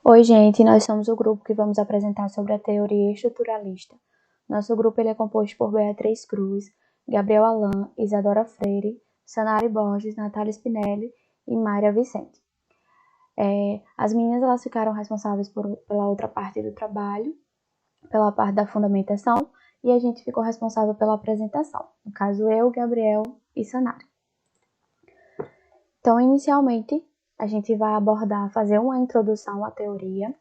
Oi, gente, nós somos o grupo que vamos apresentar sobre a teoria estruturalista. Nosso grupo ele é composto por Beatriz Cruz, Gabriel Alan, Isadora Freire, Sanari Borges, Natália Spinelli e Mayra Vicente. As meninas elas ficaram responsáveis pela outra parte do trabalho, pela parte da fundamentação, e a gente ficou responsável pela apresentação. No caso, eu, Gabriel e Sanari. Então, inicialmente, a gente vai fazer uma introdução à teoria. Em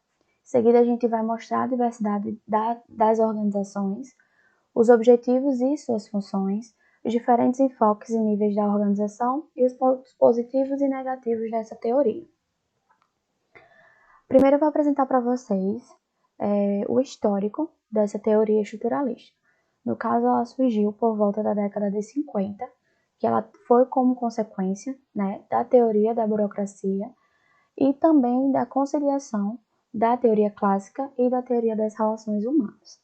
seguida, a gente vai mostrar a diversidade das organizações, os objetivos e suas funções, os diferentes enfoques e níveis da organização e os pontos positivos e negativos dessa teoria. Primeiro, eu vou apresentar para vocês o histórico dessa teoria estruturalista. No caso, ela surgiu por volta da década de 50, que ela foi como consequência, da teoria da burocracia e também da conciliação da teoria clássica e da teoria das relações humanas.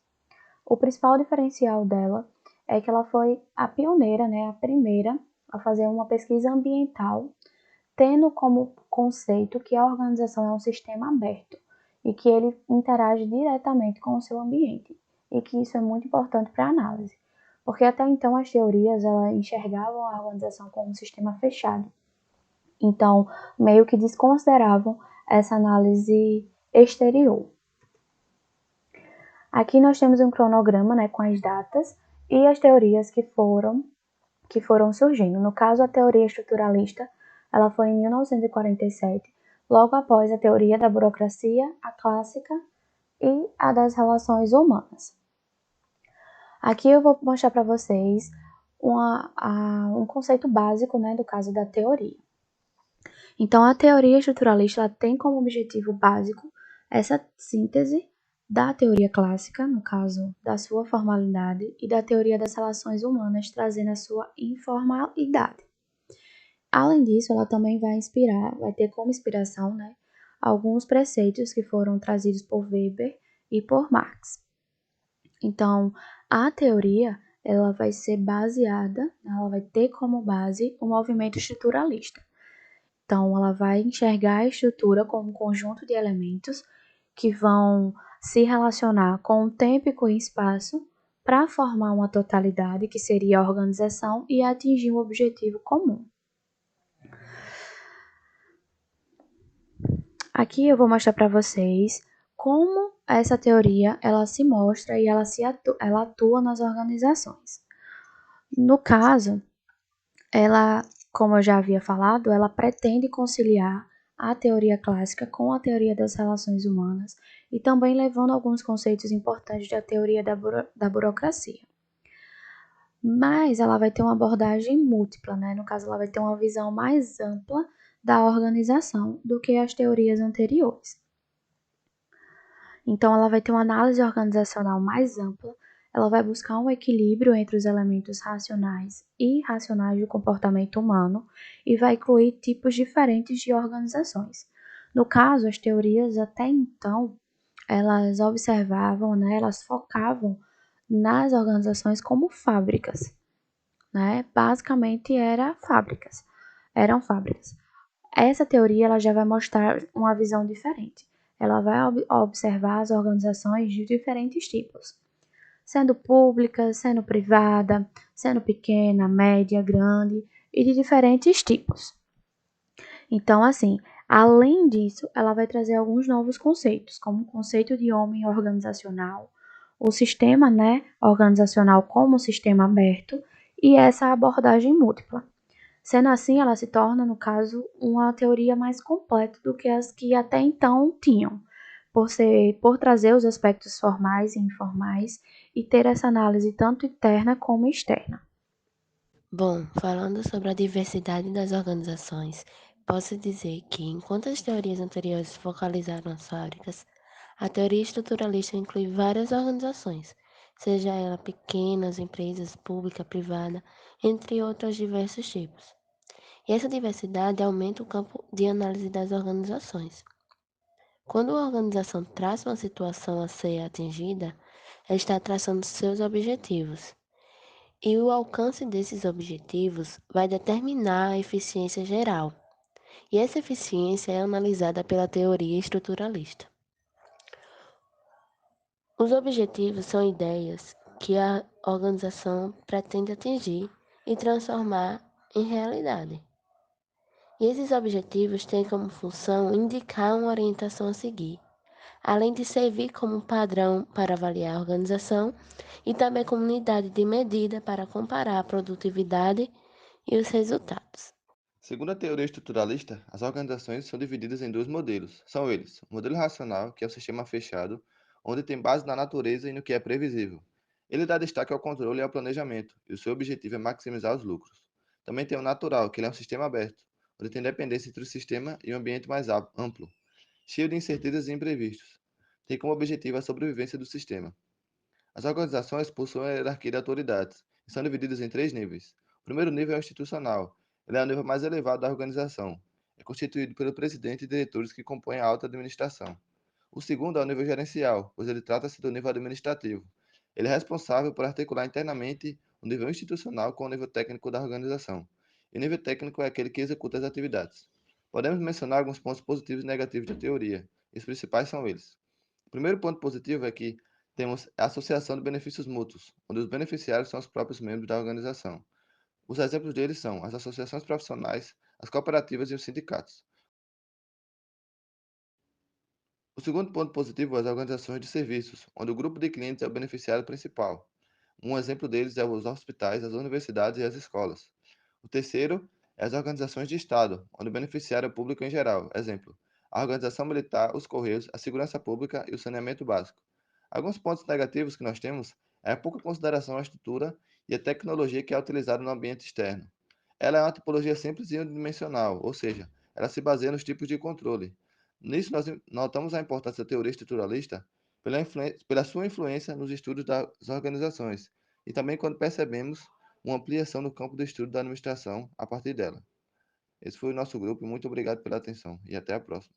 O principal diferencial dela é que ela foi a pioneira, a primeira a fazer uma pesquisa ambiental, tendo como conceito que a organização é um sistema aberto e que ele interage diretamente com o seu ambiente, e que isso é muito importante para a análise, porque até então as teorias elas enxergavam a organização como um sistema fechado. Então, meio que desconsideravam essa análise exterior. Aqui nós temos um cronograma, com as datas e as teorias que foram surgindo. No caso, a teoria estruturalista, ela foi em 1947, logo após a teoria da burocracia, a clássica e a das relações humanas. Aqui eu vou mostrar para vocês um conceito básico, do caso da teoria. Então, a teoria estruturalista ela tem como objetivo básico essa síntese da teoria clássica, no caso da sua formalidade, e da teoria das relações humanas, trazendo a sua informalidade. Além disso, ela também vai ter como inspiração, alguns preceitos que foram trazidos por Weber e por Marx. Então, a teoria ela vai ser baseada, ela vai ter como base o movimento estruturalista. Então, ela vai enxergar a estrutura como um conjunto de elementos que vão se relacionar com o tempo e com o espaço para formar uma totalidade, que seria a organização, e atingir um objetivo comum. Aqui eu vou mostrar para vocês como essa teoria ela se mostra e ela atua nas organizações. No caso, ela, como eu já havia falado, ela pretende conciliar a teoria clássica com a teoria das relações humanas e também levando alguns conceitos importantes da teoria da burocracia. Mas ela vai ter uma abordagem múltipla, No caso, ela vai ter uma visão mais ampla da organização do que as teorias anteriores. Então, ela vai ter uma análise organizacional mais ampla, ela vai buscar um equilíbrio entre os elementos racionais e irracionais do comportamento humano e vai incluir tipos diferentes de organizações. No caso, as teorias até então, elas observavam, elas focavam nas organizações como fábricas, Basicamente eram fábricas. Essa teoria ela já vai mostrar uma visão diferente. Ela vai observar as organizações de diferentes tipos, sendo pública, sendo privada, sendo pequena, média, grande e de diferentes tipos. Então, assim, além disso, ela vai trazer alguns novos conceitos, como o conceito de homem organizacional, o sistema, organizacional como sistema aberto e essa abordagem múltipla. Sendo assim, ela se torna, no caso, uma teoria mais completa do que as que até então tinham, por trazer os aspectos formais e informais e ter essa análise tanto interna como externa. Bom, falando sobre a diversidade das organizações, posso dizer que, enquanto as teorias anteriores focalizaram as fábricas, a teoria estruturalista inclui várias organizações, seja ela pequenas, empresas, pública, privada, entre outros diversos tipos. E essa diversidade aumenta o campo de análise das organizações. Quando a organização traça uma situação a ser atingida, ela está traçando seus objetivos. E o alcance desses objetivos vai determinar a eficiência geral. e essa eficiência é analisada pela teoria estruturalista. Os objetivos são ideias que a organização pretende atingir e transformar em realidade. E esses objetivos têm como função indicar uma orientação a seguir, além de servir como padrão para avaliar a organização e também como unidade de medida para comparar a produtividade e os resultados. Segundo a teoria estruturalista, as organizações são divididas em dois modelos. São eles: o modelo racional, que é o sistema fechado, onde tem base na natureza e no que é previsível. Ele dá destaque ao controle e ao planejamento, e o seu objetivo é maximizar os lucros. Também tem o natural, que ele é um sistema aberto, onde tem dependência entre o sistema e um ambiente mais amplo, cheio de incertezas e imprevistos. Tem como objetivo a sobrevivência do sistema. As organizações possuem uma hierarquia de autoridades e são divididas em três níveis. O primeiro nível é o institucional. Ele é o nível mais elevado da organização. É constituído pelo presidente e diretores que compõem a alta administração. O segundo é o nível gerencial, pois ele trata-se do nível administrativo. Ele é responsável por articular internamente o nível institucional com o nível técnico da organização. E o nível técnico é aquele que executa as atividades. Podemos mencionar alguns pontos positivos e negativos da teoria. Os principais são eles. O primeiro ponto positivo é que temos a associação de benefícios mútuos, onde os beneficiários são os próprios membros da organização. Os exemplos deles são as associações profissionais, as cooperativas e os sindicatos. O segundo ponto positivo é as organizações de serviços, onde o grupo de clientes é o beneficiário principal. Um exemplo deles é os hospitais, as universidades e as escolas. O terceiro é as organizações de Estado, onde o beneficiário é o público em geral. Exemplo: a organização militar, os correios, a segurança pública e o saneamento básico. Alguns pontos negativos que nós temos é a pouca consideração à estrutura e à tecnologia que é utilizada no ambiente externo. Ela é uma tipologia simples e unidimensional, ou seja, ela se baseia nos tipos de controle. Nisso, nós notamos a importância da teoria estruturalista pela sua influência nos estudos das organizações e também quando percebemos uma ampliação no campo do estudo da administração a partir dela. Esse foi o nosso grupo, muito obrigado pela atenção e até a próxima.